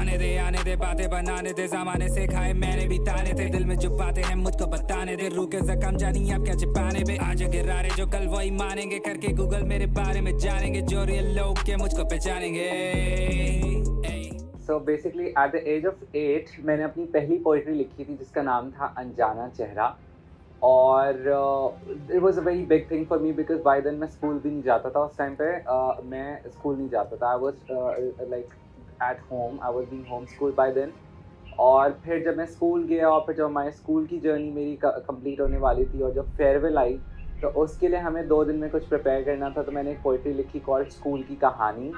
जाने दे, आने दे, बातें बनाने दे, जमाने से खाए मैंने भी ताने थे, दिल में जो बातें हैं मुझको बताने दे, रूह के जख्म जानी अब क्या छिपाने पे, आज गिरारे जो कल वही मानेंगे, करके गूगल मेरे बारे में जानेंगे, जो रियल लोग के मुझको पहचानेंगे। So basically at the age of 8 मैंने अपनी पहली पोइट्री लिखी थी जिसका नाम था अनजाना चेहरा, और it was a very big thing for me because by then मैं स्कूल भी नहीं जाता था उस टाइम पे। मैं स्कूल नहीं जाता था, I was like at home, I was being home school by then. और फिर जब मैं स्कूल गया और फिर जब हमारे स्कूल की जर्नी मेरी कंप्लीट होने वाली थी और जब फेयरवेल आई तो उसके लिए हमें 2 दिन में कुछ प्रिपेयर करना था, तो मैंने एक पोइट्री लिखी कॉल्ड स्कूल की कहानी।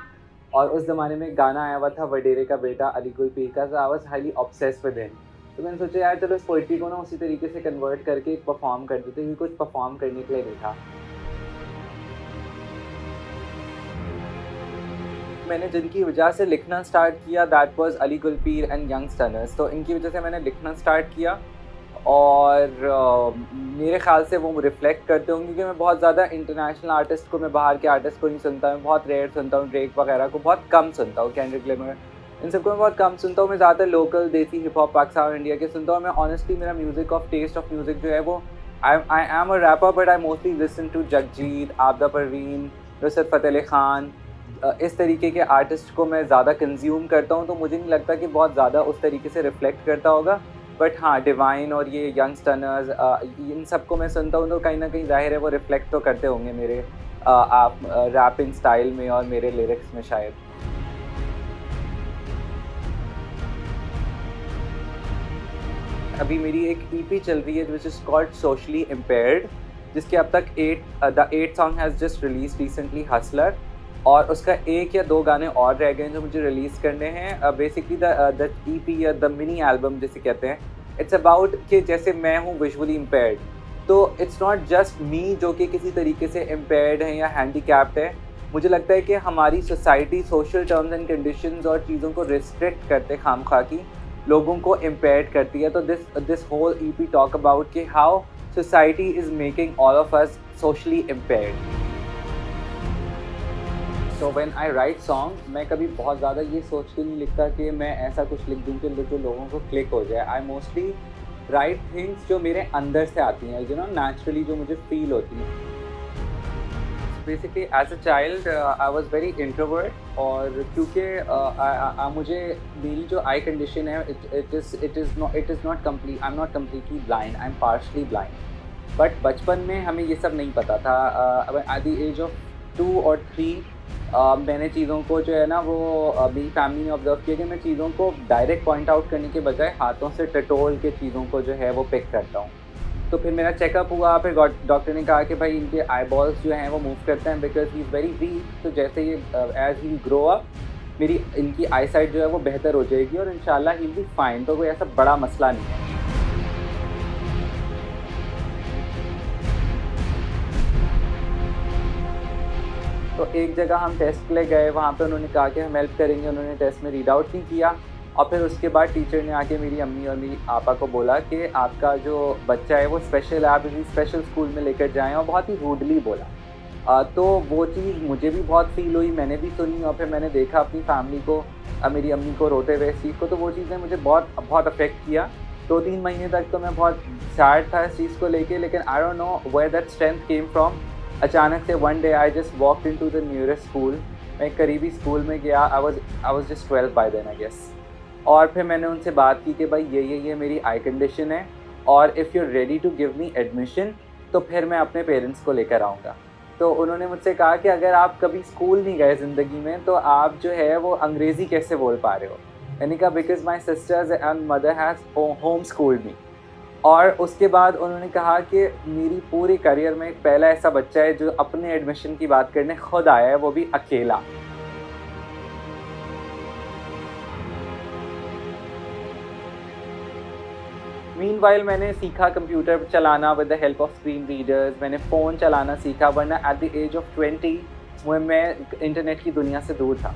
और उस ज़माने में गाना आया हुआ था वडेरे का बेटा अली गुल पीर का, I was highly obsessed with him. तो मैंने सोचा यार चलो इस पोइट्री को ना उसी तरीके से कन्वर्ट करके परफॉर्म कर देते, क्योंकि कुछ परफॉर्म करने के लिए नहीं था। मैंने जिनकी वजह से लिखना स्टार्ट किया दैट वाज अली गुल पीर एंड यंगस्टर्स, तो इनकी वजह से मैंने लिखना स्टार्ट किया। और मेरे ख़्याल से वो रिफ़्लेक्ट करते होंगे कि मैं बहुत ज़्यादा इंटरनेशनल आर्टिस्ट को, मैं बाहर के आर्टिस्ट को नहीं सुनता, मैं बहुत रेयर सुनता हूँ, ड्रेक वगैरह को बहुत कम सुनता हूँ, केंड्रिक लैमर, इन सबको मैं बहुत कम सुनता हूँ। मैं ज़्यादातर लोकल देसी हिप हॉप पाकिस्तान और इंडिया के सुनता हूँ। मैं ऑनेस्टली मेरा music of taste of music जो है वो I am a rapper but I mostly listen to Jagjit, Abida Parveen, Nusrat Fateh Ali Khan, इस तरीके के आर्टिस्ट को मैं ज़्यादा कंज्यूम करता हूँ। तो मुझे नहीं लगता कि बहुत ज़्यादा उस तरीके से रिफ़्लेक्ट करता होगा, बट हाँ डिवाइन और ये यंगस्टर्स इन सबको मैं सुनता हूँ, तो कहीं ना कहीं ज़ाहिर है वो रिफ़्लेक्ट तो करते होंगे मेरे आप रैपिंग स्टाइल में और मेरे लिरिक्स में शायद। अभी मेरी एक EP चल रही है which is called socially impaired, जिसके अब तक the 8 song has just release recently Hustler, और उसका 1 या 2 गाने और रह गए हैं जो मुझे रिलीज़ करने हैं। बेसिकली द EP या द मिनी एल्बम जिसे कहते हैं, इट्स अबाउट कि जैसे मैं हूँ विजुअली इम्पेयर्ड, तो इट्स नॉट जस्ट मी जो कि किसी तरीके से इम्पेयर्ड है या हैंडीकैप्ड है। मुझे लगता है कि हमारी society social terms and conditions और चीज़ों को रिस्ट्रिक्ट करते खामखा की लोगों को इम्पेयर्ड करती है। तो this whole EP talk about कि how society is making all of us socially impaired. तो व्हेन आई राइट सॉन्ग, मैं कभी बहुत ज़्यादा ये सोच के नहीं लिखता कि मैं ऐसा कुछ लिख दूँ कि जो लोगों को क्लिक हो जाए। आई मोस्टली राइट थिंग्स जो मेरे अंदर से आती हैं, यू नो नेचुरली जो मुझे फील होती हैं। Basically as a child I was very introvert, और क्योंकि मुझे मेरी जो आई कंडीशन है it is not complete, I am not completely blind, I am partially blind. But बचपन में हमें ये सब नहीं पता था। एट द एज ऑफ 2 और 3 मैंने चीज़ों को जो है ना वो मेरी फैमिली ने ऑब्जर्व किया कि मैं चीज़ों को डायरेक्ट पॉइंट आउट करने के बजाय हाथों से टटोल के चीज़ों को जो है वो पिक करता हूँ। तो फिर मेरा चेकअप हुआ, फिर डॉक्टर ने कहा कि भाई इनके आई बॉल्स जो हैं वो मूव करते हैं because he is very weak, तो जैसे ये एज ही ग्रो अप मेरी इनकी आई साइट जो है वो बेहतर हो जाएगी और इंशाल्लाह ही विल बी फाइन, तो कोई ऐसा बड़ा मसला नहीं है। तो एक जगह हम टेस्ट के लिए गए, वहाँ पे उन्होंने कहा कि हम हेल्प करेंगे, उन्होंने टेस्ट में रीड आउट नहीं किया, और फिर उसके बाद टीचर ने आके मेरी अम्मी और मेरी आपा को बोला कि आपका जो बच्चा है वो स्पेशल है, आप इसी स्पेशल स्कूल में लेकर जाएं, और बहुत ही रूडली बोला। तो वो चीज़ मुझे भी बहुत फील हुई, मैंने भी सुनी, और फिर मैंने देखा अपनी फैमिली को, मेरी अम्मी को रोते हुए इस चीज़ को, तो वो चीज़ ने मुझे बहुत अफेक्ट किया। 2-3 महीने तक तो मैं बहुत सैड था इस चीज़ को लेके, लेकिन I don't know where that strength came from. अचानक से one day I just walked into the nearest school, मैं एक करीबी स्कूल में गया, I was just 12 by then I guess, और फिर मैंने उनसे बात की कि भाई ये मेरी आई कंडीशन है, और if you are ready to give me admission तो फिर मैं अपने पेरेंट्स को लेकर आऊँगा। तो उन्होंने मुझसे कहा कि अगर आप कभी स्कूल नहीं गए ज़िंदगी में तो आप जो है वो अंग्रेज़ी कैसे बोल पा रहे हो। मैंने कहा because my sisters and mother has home schooled me. और उसके बाद उन्होंने कहा कि मेरी पूरी करियर में एक पहला ऐसा बच्चा है जो अपने एडमिशन की बात करने खुद आया है, वो भी अकेला। मीनवाइल मैंने सीखा कंप्यूटर चलाना with the help of screen readers, मैंने फ़ोन चलाना सीखा, वरना एट द एज ऑफ 20 मैं इंटरनेट की दुनिया से दूर था।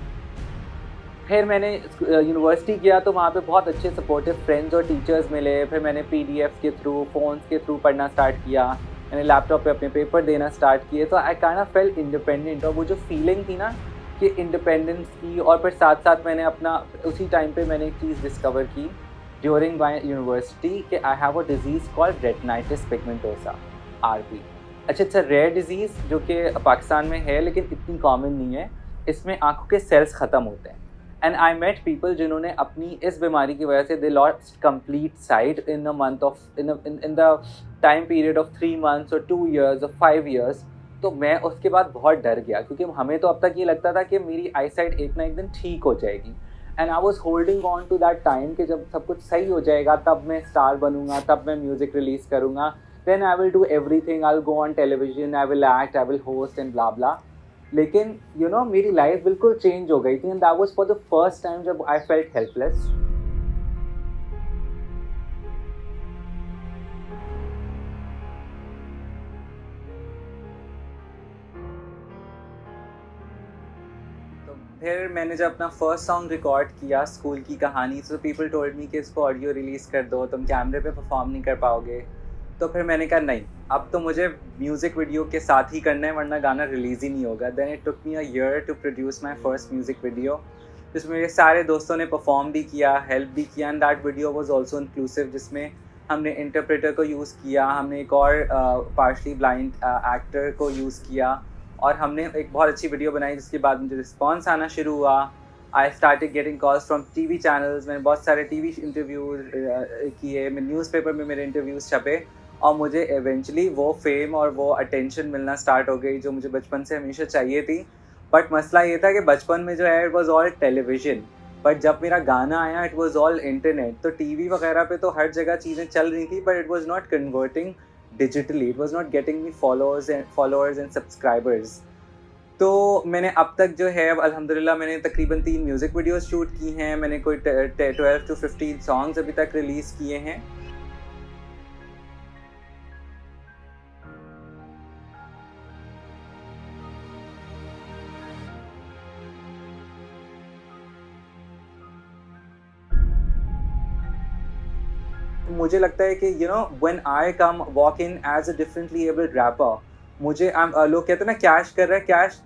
फिर मैंने यूनिवर्सिटी किया तो वहाँ पे बहुत अच्छे सपोर्टिव फ्रेंड्स और टीचर्स मिले। फिर मैंने PDF के थ्रू, फ़ोन्स के थ्रू पढ़ना स्टार्ट किया, मैंने लैपटॉप पे अपने पेपर देना स्टार्ट किए, तो I kind of felt independent. और वो जो फीलिंग थी ना कि इंडिपेंडेंस की, और फिर साथ-साथ मैंने अपना उसी टाइम पे मैंने एक चीज़ डिस्कवर की ड्यूरिंग माय यूनिवर्सिटी कि I have a disease called retinitis pigmentosa, RP. अच्छा, इट्स अ रेयर डिज़ीज़ जो कि पाकिस्तान में है लेकिन इतनी कॉमन नहीं है। इसमें आँखों के सेल्स ख़त्म होते हैं। एंड आई मेट पीपल जिन्होंने अपनी इस बीमारी की वजह से they lost complete site in a month of in the time period of 3 months और 2 इयर्स और 5 इयर्स। तो मैं उसके बाद बहुत डर गया क्योंकि हमें तो अब तक ये लगता था कि मेरी आई साइट एक ना एक दिन ठीक हो जाएगी। And I was holding on to that time कि जब सब कुछ सही हो जाएगा तब मैं स्टार बनूंगा, तब मैं म्यूज़िक रिलीज़ करूँगा, then I will do everything, I will go on television, I will act, I will host and blah blah. लेकिन यू नो मेरी लाइफ बिल्कुल चेंज हो गई थी and that was for the first time जब I felt helpless. तो फिर मैंने जब अपना फर्स्ट सॉन्ग रिकॉर्ड किया स्कूल की कहानी, सो पीपल टोल्ड मी कि इसको ऑडियो रिलीज़ कर दो, तुम कैमरे पे परफॉर्म नहीं कर पाओगे। तो फिर मैंने कहा नहीं, अब तो मुझे म्यूज़िक वीडियो के साथ ही करना है वरना गाना रिलीज़ ही नहीं होगा। Then it took me a year to produce my first music video, जिसमें मेरे सारे दोस्तों ने परफॉर्म भी किया, हेल्प भी किया, and that video was also inclusive, जिसमें हमने इंटरप्रेटर को यूज़ किया, हमने एक और पार्शली ब्लाइंड एक्टर को यूज़ किया, और हमने एक बहुत अच्छी वीडियो बनाई जिसके बाद मुझे रिस्पॉन्स आना शुरू हुआ। I started getting calls from TV channels, मैंने बहुत सारे टीवी इंटरव्यूज़ किए, मैं न्यूज़पेपर में मेरे इंटरव्यूज़ छपे, और मुझे एवेंचुअली वो फेम और वो अटेंशन मिलना स्टार्ट हो गई जो मुझे बचपन से हमेशा चाहिए थी। बट मसला ये था कि बचपन में जो है it was all television, but जब मेरा गाना आया इट वाज ऑल इंटरनेट। तो टीवी वगैरह पे तो हर जगह चीज़ें चल रही थी, but it was not converting digitally, it was not getting me followers and subscribers. तो मैंने अब तक जो है अल्हम्दुलिल्लाह मैंने तकरीबन 3 म्यूज़िक वीडियोज़ शूट की हैं, मैंने कोई 12 to 15 सॉन्ग्स अभी तक रिलीज़ किए हैं। मुझे लगता है कि you know when I come walk in as a differently abled rapper, मुझे लोग कहते हैं ना कैश कर रहा है, कैश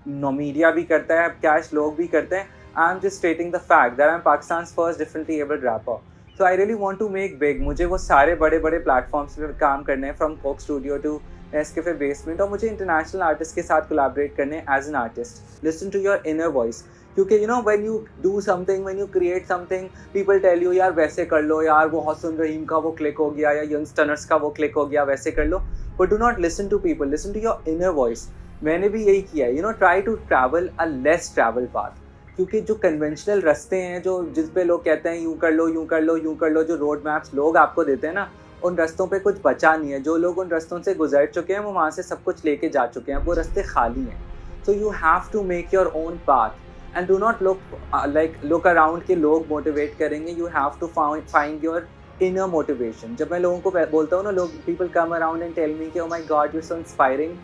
नो मीडिया भी करता है, कैश लोग भी करते हैं। I am just stating the fact that I am Pakistan first differently abled rapper. So I really want to make big. मुझे वो सारे बड़े बड़े प्लेटफॉर्म्स पे काम करने हैं, from Coke Studio to Nescafe Basement, और मुझे इंटरनेशनल आर्टिस्ट के साथ कोलैबोरेट करने as an artist. Listen to your inner voice, क्योंकि you know when you do something, when you create something, people tell you यार वैसे कर लो, यार वो हसन रहीम का वो क्लिक हो गया, या यंगस्टर्स का वो क्लिक हो गया, वैसे कर लो। But do not listen to people, listen to your inner voice. मैंने भी यही किया है, you know, try to travel a less travel path, क्योंकि जो कन्वेंशनल रास्ते हैं जो जिस पे लोग कहते हैं यूँ कर लो यूँ कर लो यूँ कर लो, जो रोड मैप्स लोग आपको देते हैं ना, उन रास्तों पे कुछ बचा नहीं है। जो लोग उन रास्तों से गुजर चुके हैं वो वहाँ से सब कुछ लेके जा चुके हैं, वो रास्ते खाली हैं। So you have to make your own path and do not look around कि लोग मोटिवेट करेंगे। You have to find your inner motivation। जब मैं लोगों को बोलता हूँ ना, लोग people come around and tell me कि oh my god you're so inspiring,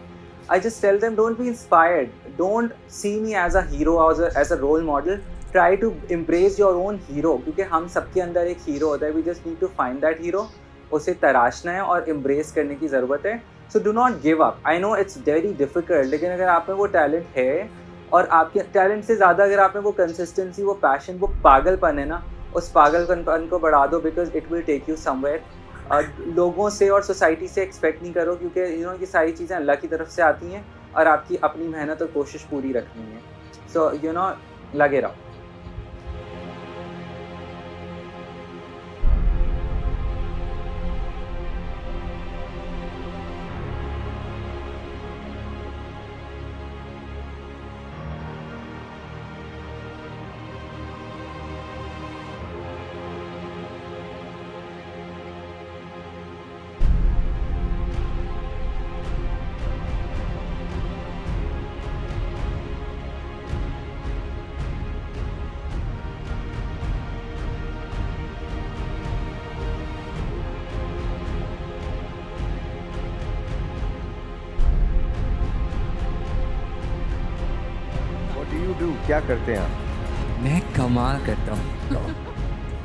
I just tell them don't be inspired, don't see me as a hero, as a role model, try to embrace your own hero, क्योंकि हम सबके अंदर एक hero होता है। We just need to find that hero, उसे तराशना है और embrace करने की ज़रूरत है। So do not give up। I know it's very difficult, लेकिन अगर आप में वो टैलेंट है, और आपके टैलेंट से ज़्यादा अगर आप में वो कंसिस्टेंसी, वो पैशन, वो पागलपन है ना, उस पागलपन को बढ़ा दो, because it will take you somewhere. लोगों से और सोसाइटी से एक्सपेक्ट नहीं करो, क्योंकि यू नो ये सारी चीज़ें अल्लाह की तरफ से आती हैं और आपकी अपनी मेहनत और कोशिश पूरी रखनी है। सो यू नो लगे रहो। क्या करते हैं आप? मैं कमाल करता हूँ।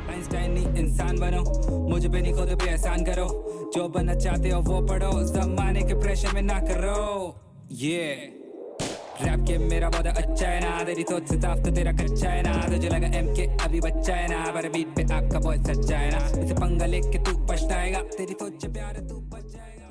आइंस्टाइन नहीं इंसान बनो, मुझे पे नहीं खुद पे एहसान करो, जो बनना चाहते हो वो पढ़ो, जमाने के प्रेशर में ना करो। ये रैप के मेरा बहुत अच्छा है ना, तेरी सोच से साफ तो तेरा कच्चा है ना, तुझे लगा MK अभी बच्चा है ना, पर बीट पे आपका बहुत सच्चा है ना, इसे पंगा लेके तू पछताएगा, तेरी सोच से प्यार तू बच जाएगा।